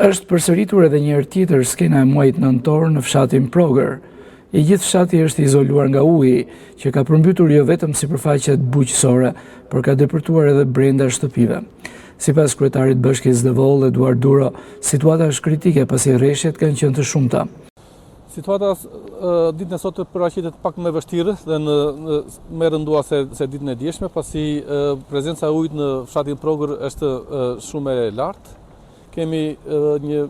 Është përsëritur edhe një herë tjetër skena e muajit nëntor në fshatin Progër. I gjithë fshati është izoluar nga uji, që ka përmbytur jo vetëm sipërfaqet bujqësore, por ka depërtuar edhe brenda shtëpive. Sipas kryetarit Bashkisë Devoll, Eduard Duro, situata është kritike pasi rreshtet kanë qenë të shumta. Situata ditën e sotme paraqitet pak më vështirë dhe më rëndua se ditën e djeshme, pasi prezenca e ujit në fshatin Progër është shumë e lartë. Kemi një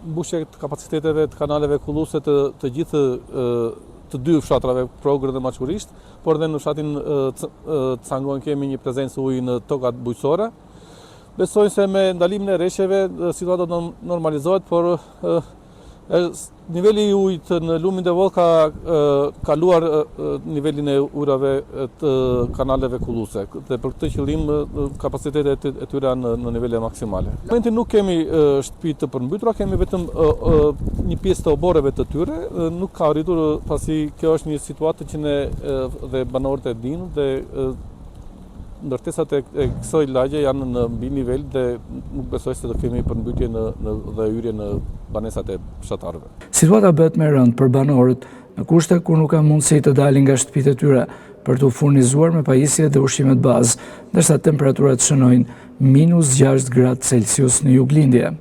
mbushje të kapaciteteve të kanaleve kulluese të gjithë të dy fshatrave, Progër dhe Maçurisht, por edhe në fshatin Cangon kemi një prezencë uji në tokat bujqësore. Besoj se me ndalimin e rreshjeve situata do normalizohet, por niveli i ujit në lumin Devoll ka kaluar nivelin e ujrave të kanaleve kulluese dhe për këtë qëllim kapacitetet e tyre janë në nivele maksimale. Në momentin nuk kemi shtëpi të përmbytura, kemi vetëm një pjesë të oborreve të tyre, nuk ka arritur pasi kjo është një situatë që ne dhe banorët e dinë dhe ndërtesat e kësaj lagje janë në mbi nivel dhe nuk besoj se do kemi përmbytje dhe hyrje në banesat e fshatarëve. Situata bëhet më e rëndë për banorët në kushte kur nuk kanë mundësi të dalin nga shtëpitë e tyre për të furnizuar me pajisje dhe ushqime të bazë, ndërsa temperaturat shënojnë -6 gradë Celsius në juglindje.